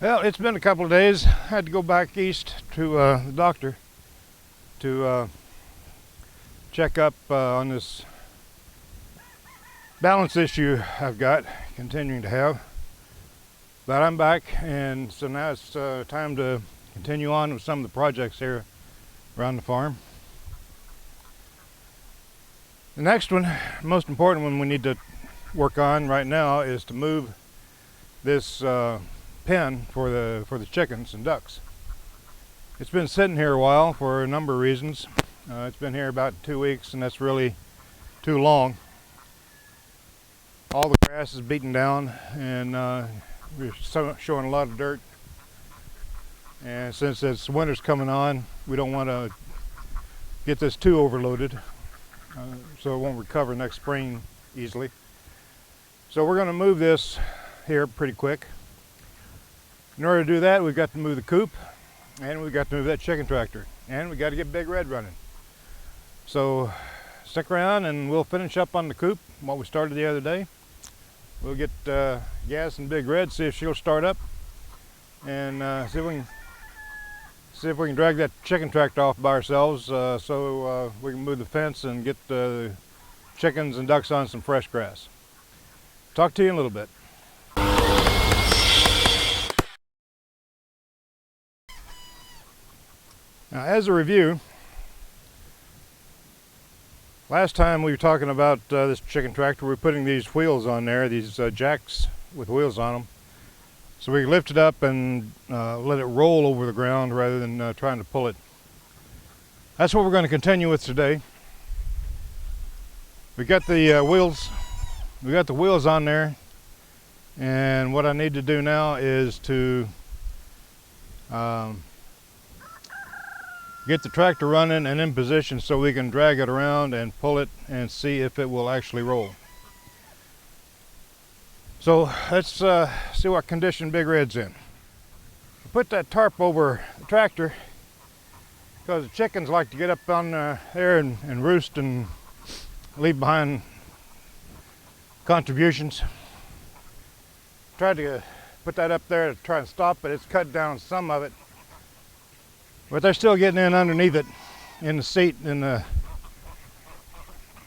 Well, it's been a couple of days. I had to go back east to the doctor to check up on this balance issue I've got, continuing to have. But I'm back, and so now it's time to continue on with some of the projects here around the farm. The next one, most important one we need to work on right now, is to move this pen for the chickens and ducks. It's been sitting here a while for a number of reasons. It's been here about 2 weeks, and that's really too long. All the grass is beaten down, and we're showing a lot of dirt. And since it's winter's coming on, we don't want to get this too overloaded, so it won't recover next spring easily. So we're going to move this here pretty quick. In order to do that, we've got to move the coop, and we've got to move that chicken tractor, and we've got to get Big Red running. So stick around and we'll finish up on the coop, what we started the other day. We'll get Gas and Big Red, see if she'll start up, and see if we can drag that chicken tractor off by ourselves, so we can move the fence and get the chickens and ducks on some fresh grass. Talk to you in a little bit. Now, as a review, last time we were talking about this chicken tractor, we were putting these wheels on there, these jacks with wheels on them, so we lift it up and let it roll over the ground rather than trying to pull it. That's what we're going to continue with today. We got the wheels on there, and what I need to do now is to get the tractor running and in position so we can drag it around and pull it and see if it will actually roll. So let's see what condition Big Red's in. Put that tarp over the tractor because the chickens like to get up on there and roost and leave behind contributions. Tried to put that up there to try and stop it. It's cut down some of it, but they're still getting in underneath it in the seat in the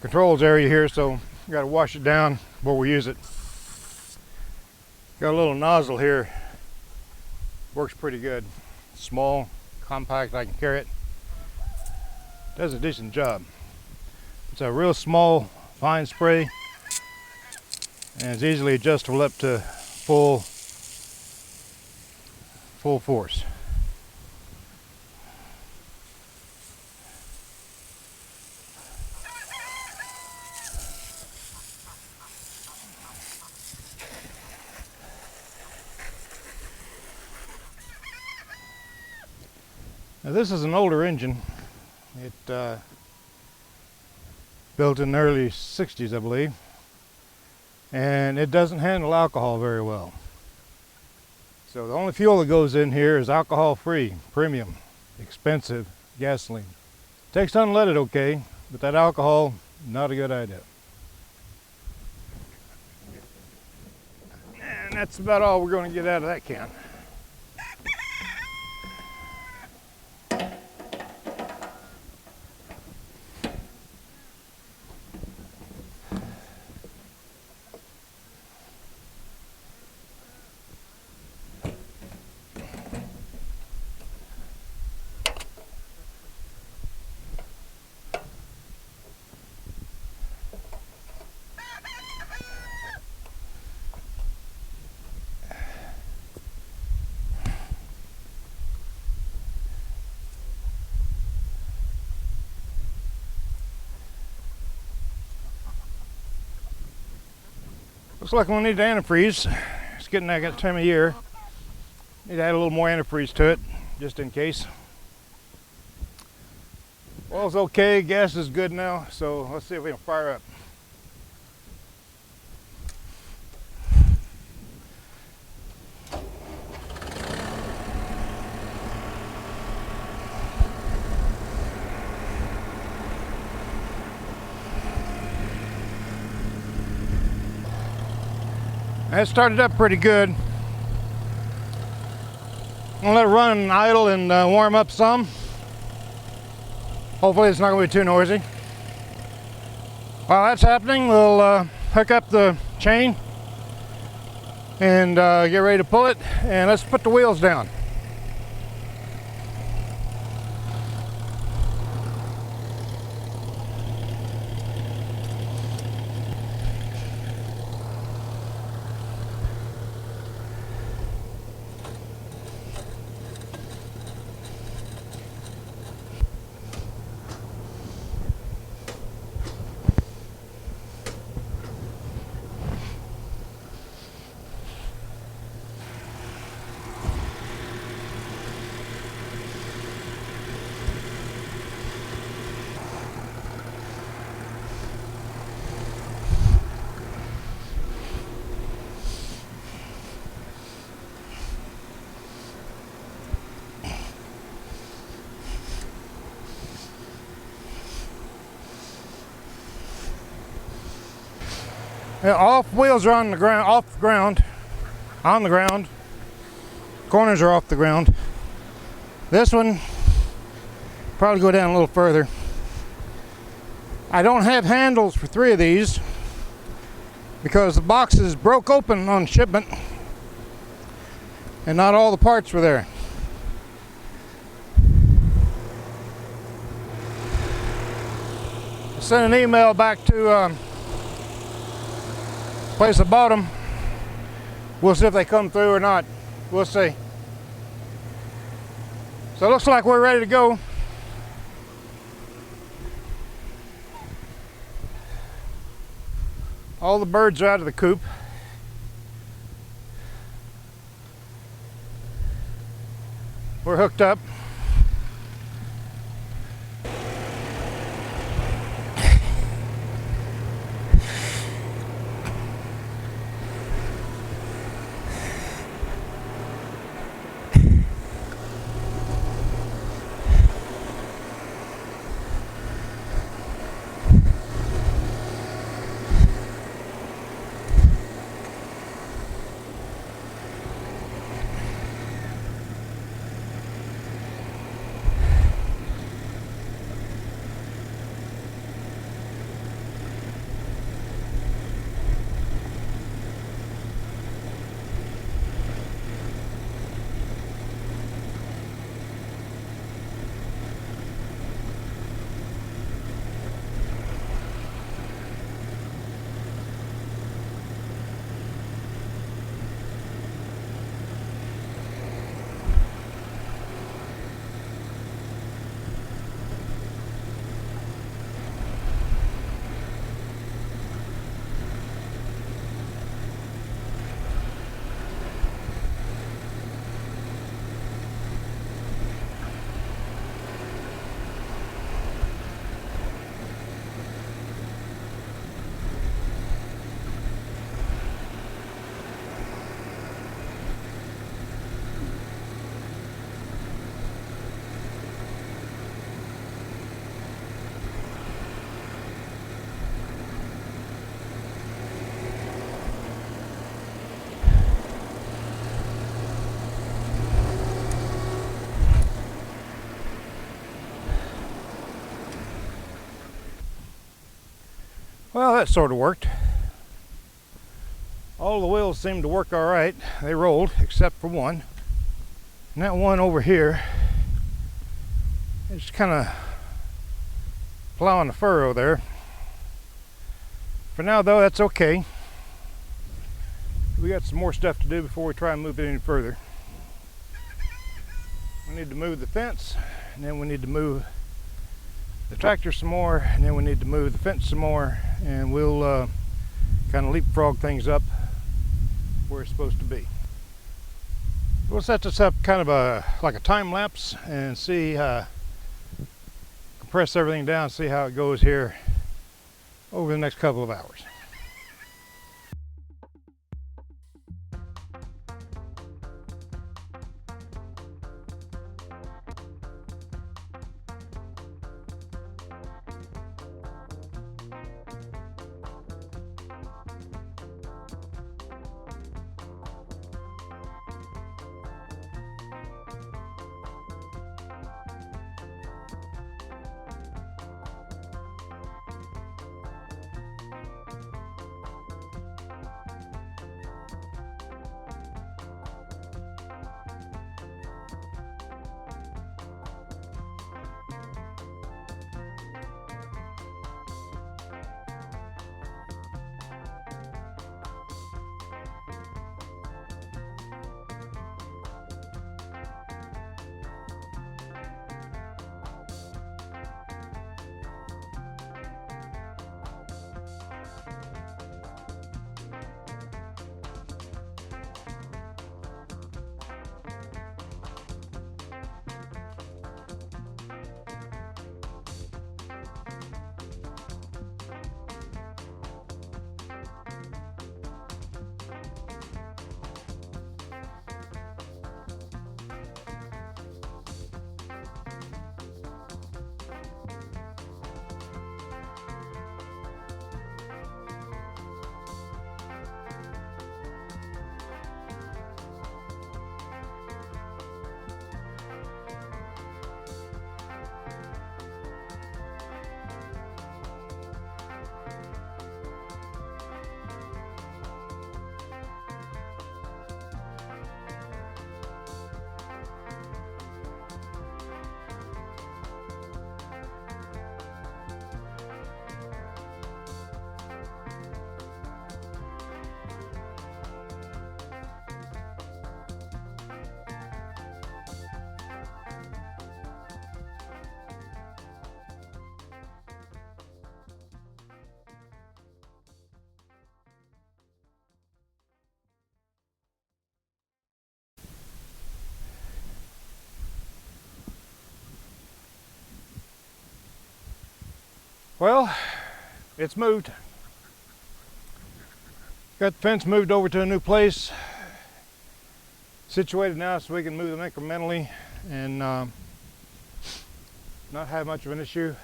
controls area here, so we got to wash it down before we use it. Got a little nozzle here, works pretty good. Small, compact, I can carry it. Does a decent job. It's a real small, fine spray, and it's easily adjustable up to full force. Now, this is an older engine. It built in the early 60s, I believe, and it doesn't handle alcohol very well. So the only fuel that goes in here is alcohol-free, premium, expensive gasoline. Takes unleaded okay, but that alcohol, not a good idea. And that's about all we're going to get out of that can. Looks like we'll need the antifreeze. It's getting that time of year. Need to add a little more antifreeze to it, just in case. Oil's okay, gas is good now, so let's see if we can fire up. That started up pretty good. I'll let it run and idle and warm up some. Hopefully it's not going to be too noisy. While that's happening, we'll hook up the chain and get ready to pull it, and let's put the wheels down. All wheels are on the ground, on the ground. Corners are off the ground. This one probably go down a little further. I don't have handles for 3 of these because the boxes broke open on shipment and not all the parts were there. I sent an email back to place I bought them. We'll see if they come through or not. We'll see. So it looks like we're ready to go. All the birds are out of the coop. We're hooked up. Well, that sort of worked. All the wheels seemed to work all right. They rolled, except for one. And that one over here is kind of plowing the furrow there. For now, though, that's okay. We got some more stuff to do before we try and move it any further. We need to move the fence, and then we need to move the tractor some more, and then we need to move the fence some more, and we'll kind of leapfrog things up where it's supposed to be. We'll set this up kind of like a time lapse and see, compress everything down, see how it goes here over the next couple of hours. Well, it's moved. Got the fence moved over to a new place, situated now so we can move them incrementally and not have much of an issue.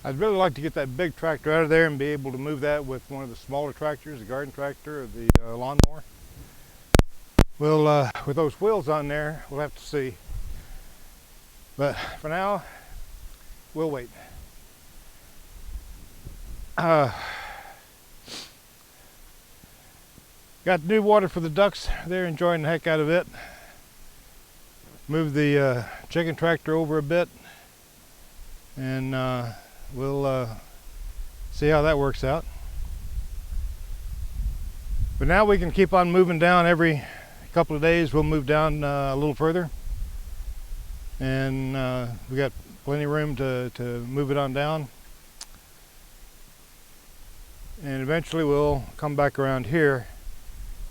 I'd really like to get that big tractor out of there and be able to move that with one of the smaller tractors, the garden tractor or the lawnmower. We'll, with those wheels on there, we'll have to see. But for now, we'll wait. Got new water for the ducks. They're enjoying the heck out of it. Moved the chicken tractor over a bit, and we'll see how that works out. But now we can keep on moving down. Every couple of days we'll move down a little further, and we got plenty of room to move it on down. And eventually we'll come back around here.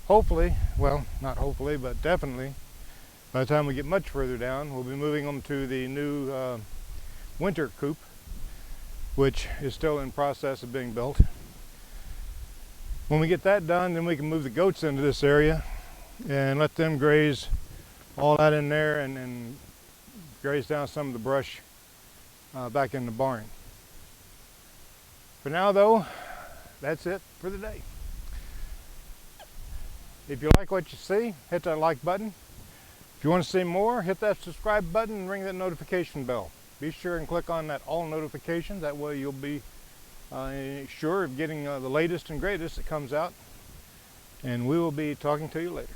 Hopefully, well, not hopefully, but definitely, by the time we get much further down, we'll be moving them to the new winter coop, which is still in process of being built. When we get that done, then we can move the goats into this area and let them graze all that in there and graze down some of the brush back in the barn. For now though, that's it for the day. If you like what you see, hit that like button. If you want to see more, hit that subscribe button and ring that notification bell. Be sure and click on that all notifications. That way you'll be sure of getting the latest and greatest that comes out. And we will be talking to you later.